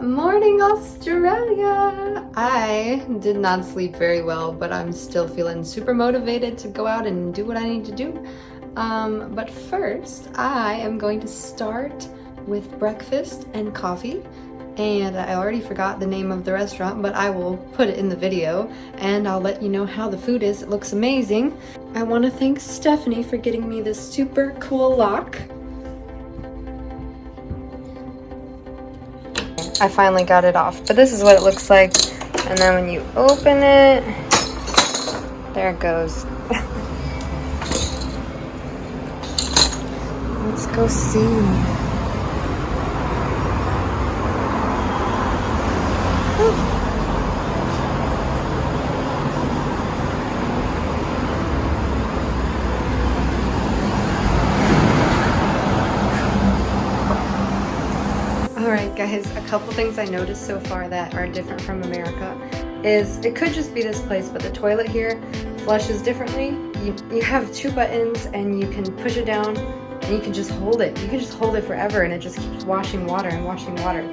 Morning, Australia! I did not sleep very well, but I'm still feeling super motivated to go out and do what I need to do. But first, I am going to start with breakfast and coffee. And I already forgot the name of the restaurant, but I will put it in the video and I'll let you know how the food is. It looks amazing. I want to thank Stephanie for getting me this super cool lock. I finally got it off, but this is what it looks like. And then when you open it, there it goes. Let's go see. Alright guys, a couple things I noticed so far that are different from America is, it could just be this place, but the toilet here flushes differently. You have two buttons and you can push it down and you can just hold it. You can just hold it forever and it just keeps washing water and washing water.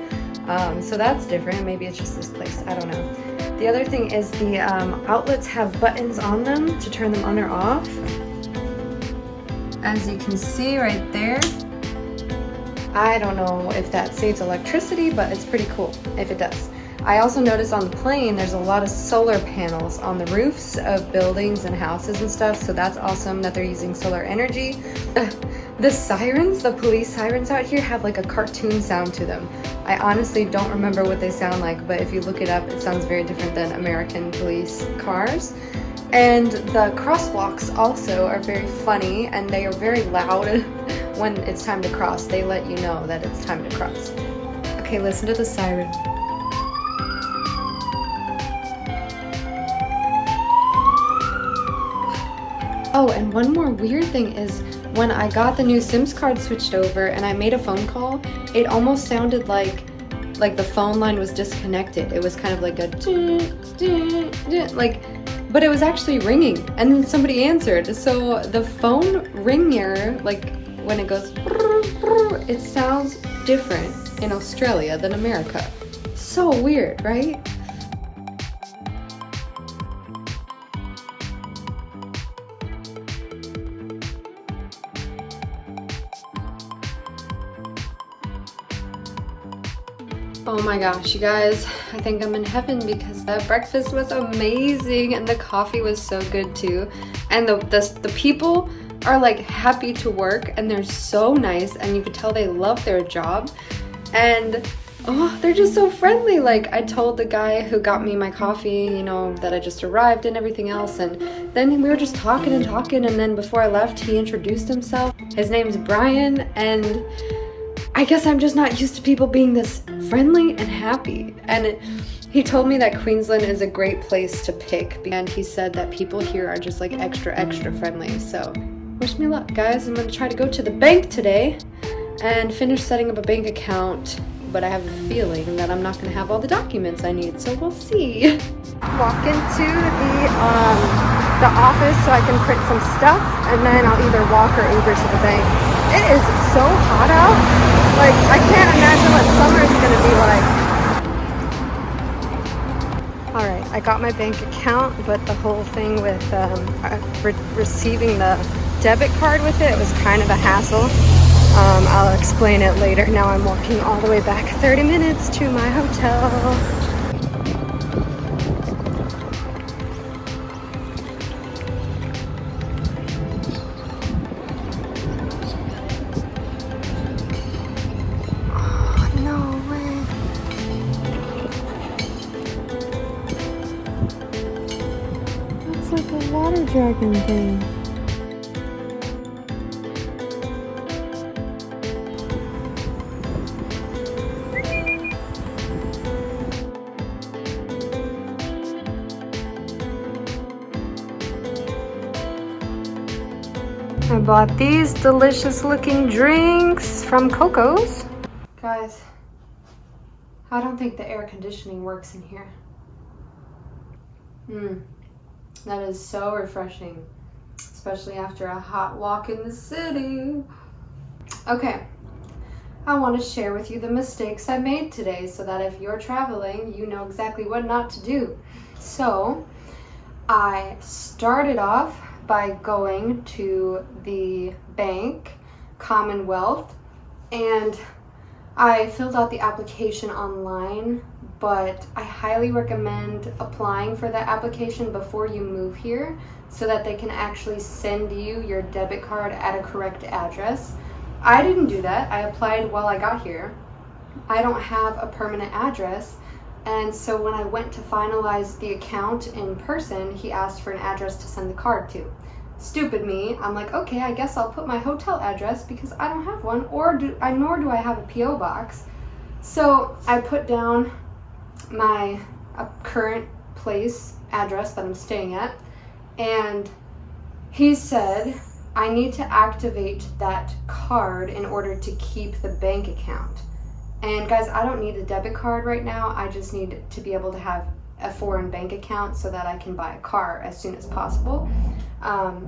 So that's different. Maybe it's just this place. I don't know. The other thing is the outlets have buttons on them to turn them on or off. As you can see right there. I don't know if that saves electricity, but it's pretty cool if it does. I also noticed on the plane there's a lot of solar panels on the roofs of buildings and houses and stuff, so that's awesome that they're using solar energy. The sirens, the police sirens out here have like a cartoon sound to them. I honestly don't remember what they sound like, but if you look it up, it sounds very different than American police cars. And the crosswalks also are very funny and they are very loud. When it's time to cross, they let you know that it's time to cross. Okay, listen to the siren. Oh, and one more weird thing is when I got the new Sims card switched over and I made a phone call, it almost sounded like the phone line was disconnected. It was kind of like a but it was actually ringing and then somebody answered. So the phone ringer, like when it goes, it sounds different in Australia than America. So weird, right? Oh my gosh, you guys, I think I'm in heaven because that breakfast was amazing and the coffee was so good too. And the people are like happy to work and they're so nice and you could tell they love their job. And oh, they're just so friendly. Like I told the guy who got me my coffee, you know, that I just arrived and everything else. And then we were just talking and talking. And then before I left, he introduced himself. His name's Brian. And I guess I'm just not used to people being this friendly and happy. And he told me that Queensland is a great place to pick. And he said that people here are just like extra friendly. So wish me luck, guys. I'm gonna try to go to the bank today and finish setting up a bank account. But I have a feeling that I'm not gonna have all the documents I need, so we'll see. Walk into the office so I can print some stuff, and then I'll either walk or Uber to the bank. It is so hot out. Like, I can't imagine what summer is gonna be like. All right, I got my bank account, but the whole thing with receiving the debit card with it was kind of a hassle. I'll explain it later. Now I'm walking all the way back 30 minutes to my hotel. Like a water dragon thing. I bought these delicious looking drinks from Coco's. Guys, I don't think the air conditioning works in here. That is so refreshing, especially after a hot walk in the city. Okay, I want to share with you the mistakes I made today so that if you're traveling, you know exactly what not to do. So, I started off by going to the bank, Commonwealth, and I filled out the application online, but I highly recommend applying for that application before you move here so that they can actually send you your debit card at a correct address. I didn't do that. I applied while I got here. I don't have a permanent address, and so when I went to finalize the account in person, he asked for an address to send the card to. Stupid me, I'm like, okay, I guess I'll put my hotel address because I don't have one, nor do I have a P.O. box. So I put down my current place address that I'm staying at, and he said I need to activate that card in order to keep the bank account. And guys, I don't need a debit card right now. I just need to be able to have a foreign bank account so that I can buy a car as soon as possible.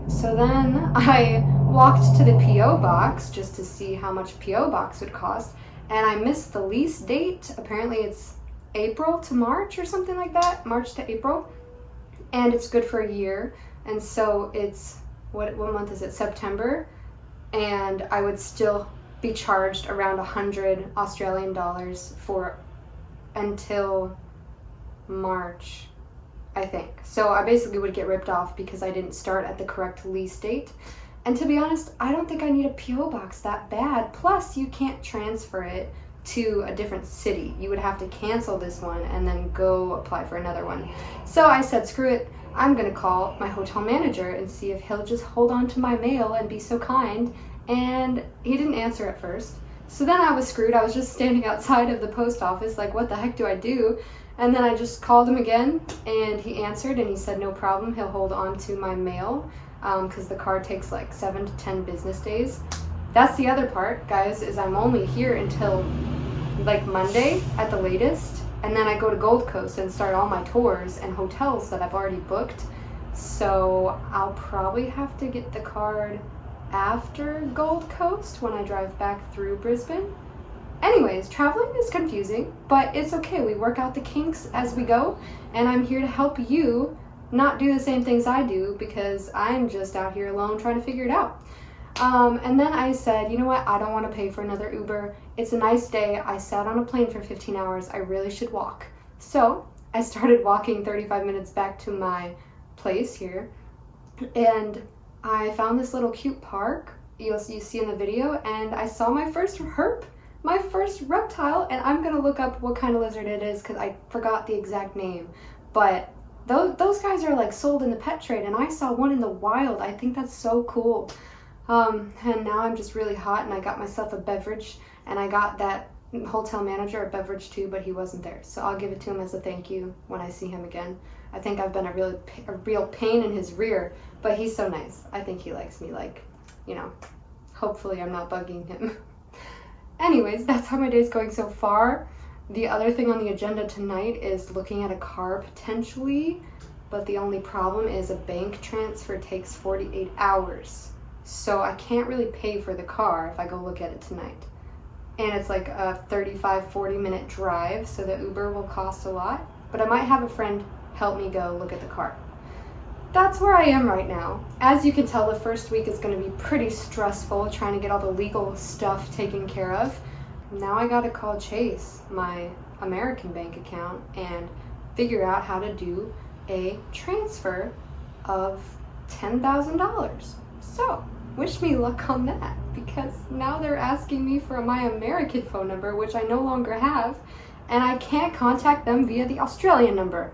So then I walked to the P.O. box just to see how much P.O. box would cost, and I missed the lease date. Apparently it's April to March or something like that, March to April, and it's good for a year. And so it's, what month is it? September, and I would still be charged around 100 Australian dollars for until March, I think. So I basically would get ripped off because I didn't start at the correct lease date. And to be honest, I don't think I need a P.O. box that bad. Plus, you can't transfer it to a different city. You would have to cancel this one and then go apply for another one. So I said, screw it. I'm gonna call my hotel manager and see if he'll just hold on to my mail and be so kind. And he didn't answer at first. So then I was screwed. I was just standing outside of the post office like, what the heck do I do? And then I just called him again, and he answered, and he said no problem, he'll hold on to my mail because the card takes like 7 to 10 business days. That's the other part, guys, is I'm only here until like Monday at the latest, and then I go to Gold Coast and start all my tours and hotels that I've already booked. So I'll probably have to get the card after Gold Coast when I drive back through Brisbane. Anyways, traveling is confusing, but it's okay. We work out the kinks as we go, and I'm here to help you not do the same things I do because I'm just out here alone trying to figure it out. And then I said, you know what? I don't want to pay for another Uber. It's a nice day. I sat on a plane for 15 hours. I really should walk. So I started walking 35 minutes back to my place here, and I found this little cute park you see in the video, and I saw my first herp. My first reptile, and I'm gonna look up what kind of lizard it is because I forgot the exact name. But those guys are like sold in the pet trade, and I saw one in the wild. I think that's so cool. And now I'm just really hot, and I got myself a beverage, and I got that hotel manager a beverage too, but he wasn't there. So I'll give it to him as a thank you when I see him again. I think I've been a real pain in his rear, but he's so nice. I think he likes me, like, you know, hopefully I'm not bugging him. Anyways, that's how my day's going so far. The other thing on the agenda tonight is looking at a car potentially, but the only problem is a bank transfer takes 48 hours. So I can't really pay for the car if I go look at it tonight. And it's like a 35-40 minute drive, so the Uber will cost a lot. But I might have a friend help me go look at the car. That's where I am right now. As you can tell, the first week is going to be pretty stressful trying to get all the legal stuff taken care of. Now I gotta call Chase, my American bank account, and figure out how to do a transfer of $10,000. So, wish me luck on that, because now they're asking me for my American phone number, which I no longer have, and I can't contact them via the Australian number.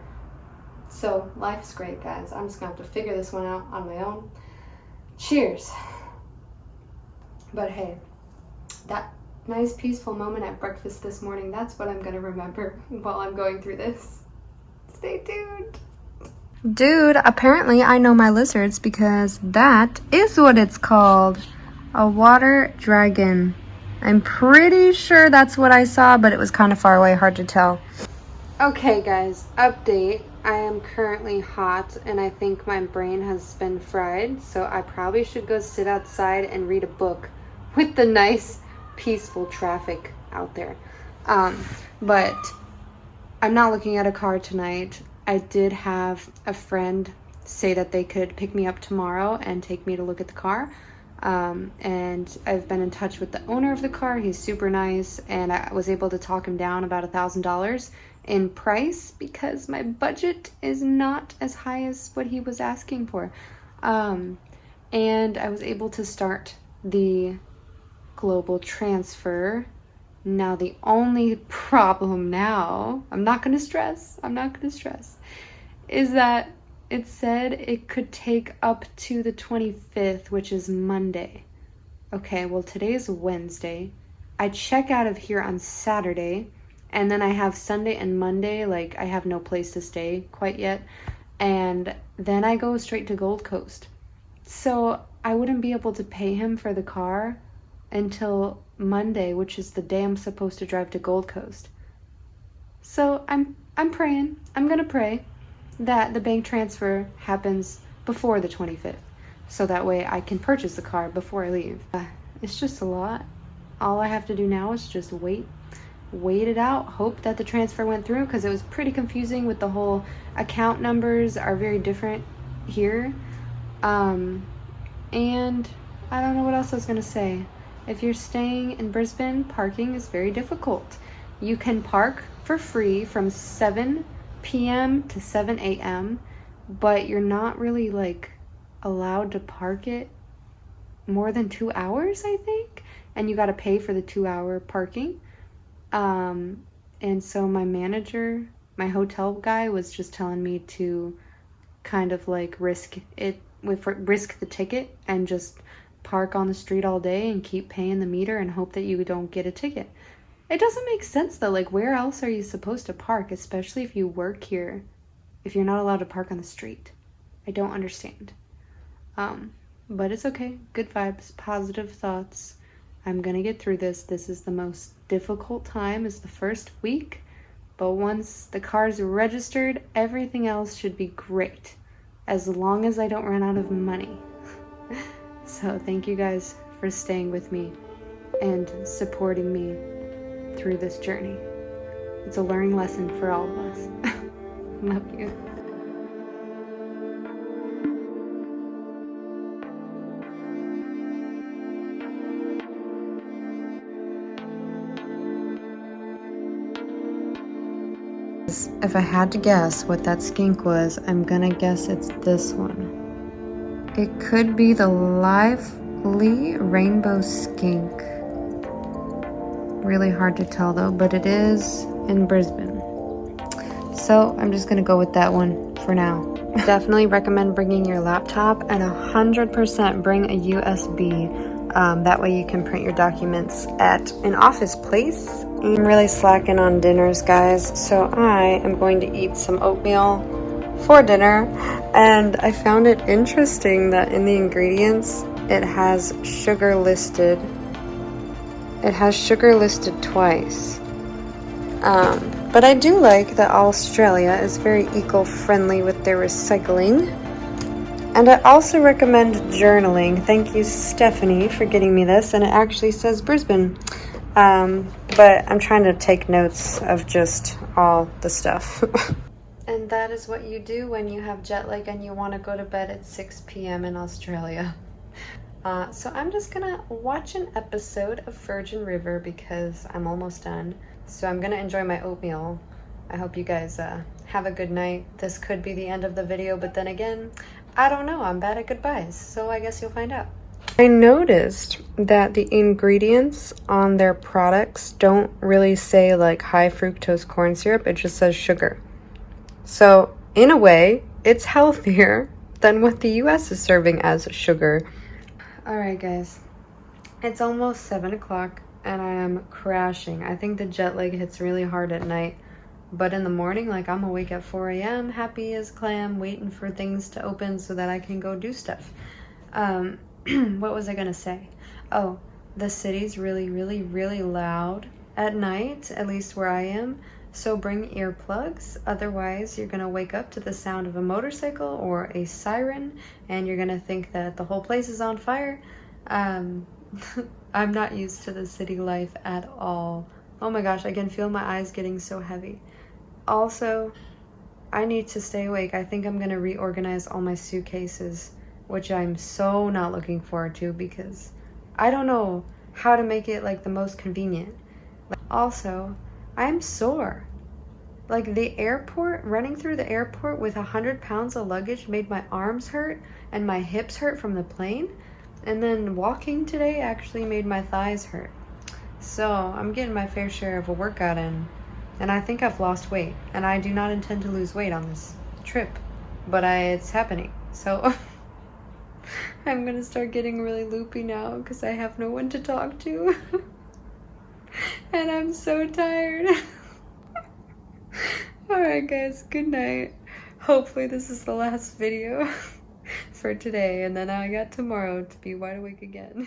So, life's great, guys. I'm just gonna have to figure this one out on my own. Cheers. But hey, that nice peaceful moment at breakfast this morning, that's what I'm gonna remember while I'm going through this. Stay tuned. Dude, apparently I know my lizards because that is what it's called. A water dragon. I'm pretty sure that's what I saw, but it was kind of far away, hard to tell. Okay guys, update. I am currently hot and I think my brain has been fried, so I probably should go sit outside and read a book with the nice peaceful traffic out there. But I'm not looking at a car tonight. I did have a friend say that they could pick me up tomorrow and take me to look at the car. And I've been in touch with the owner of the car. He's super nice, and I was able to talk him down about $1,000 in price because my budget is not as high as what he was asking for. And I was able to start the global transfer. Now the only problem now, I'm not going to stress, is that it said it could take up to the 25th, which is Monday. Okay, well, today is Wednesday. I check out of here on Saturday, and then I have Sunday and Monday, like I have no place to stay quite yet. And then I go straight to Gold Coast. So I wouldn't be able to pay him for the car until Monday, which is the day I'm supposed to drive to Gold Coast. So I'm praying. I'm going to pray that the bank transfer happens before the 25th, so that way I can purchase the car before I leave. It's just a lot. All I have to do now is just wait it out, hope that the transfer went through, because it was pretty confusing with the whole account numbers are very different here. And I don't know what else I was going to say. If you're staying in Brisbane, parking is very difficult. You can park for free from 7 p.m. to 7 a.m., but you're not really like allowed to park it more than 2 hours, I think, and you got to pay for the 2-hour parking. And so my manager, my hotel guy, was just telling me to kind of like risk the ticket and just park on the street all day and keep paying the meter and hope that you don't get a ticket. It doesn't make sense though. Like, where else are you supposed to park, especially if you work here, if you're not allowed to park on the street? I don't understand. But it's okay. Good vibes, positive thoughts. I'm gonna get through this. This is the most difficult time, is the first week. But once the car's registered, everything else should be great, as long as I don't run out of money. So thank you guys for staying with me and supporting me through this journey. It's a learning lesson for all of us. Love you. If I had to guess what that skink was, I'm gonna guess it's this one. It could be the lively rainbow skink. Really hard to tell though, but it is in Brisbane. So I'm just gonna go with that one for now. Definitely recommend bringing your laptop, and 100% bring a USB. That way you can print your documents at an office place. I'm really slacking on dinners, guys, so I am going to eat some oatmeal for dinner. And I found it interesting that in the ingredients it has sugar listed. It has sugar listed twice. But I do like that Australia is very eco-friendly with their recycling. And I also recommend journaling. Thank you, Stephanie, for getting me this. And it actually says Brisbane. But I'm trying to take notes of just all the stuff. And that is what you do when you have jet lag and you want to go to bed at 6 p.m. in Australia. So I'm just gonna watch an episode of Virgin River because I'm almost done. So I'm gonna enjoy my oatmeal. I hope you guys have a good night. This could be the end of the video, but then again, I don't know. I'm bad at goodbyes, so I guess you'll find out. I noticed that the ingredients on their products don't really say like high fructose corn syrup. It just says sugar. So in a way, it's healthier than what the US is serving as sugar. Alright guys, it's almost 7 o'clock and I am crashing. I think the jet lag hits really hard at night, but in the morning, like, I'm awake at 4 a.m. happy as clam, waiting for things to open so that I can go do stuff. What was I gonna say? Oh, the city's really, really, really loud at night, at least where I am. So bring earplugs, otherwise you're gonna wake up to the sound of a motorcycle or a siren and you're gonna think that the whole place is on fire. I'm not used to the city life at all. Oh my gosh, I can feel my eyes getting so heavy. Also, I need to stay awake. I think I'm gonna reorganize all my suitcases, which I'm so not looking forward to because I don't know how to make it like the most convenient. Also, I'm sore. Like the airport, running through the airport with 100 pounds of luggage made my arms hurt and my hips hurt from the plane. And then walking today actually made my thighs hurt. So I'm getting my fair share of a workout in. And I think I've lost weight. And I do not intend to lose weight on this trip. But it's happening. So I'm gonna start getting really loopy now because I have no one to talk to. And I'm so tired. Alright guys, good night. Hopefully this is the last video for today, and then I got tomorrow to be wide awake again.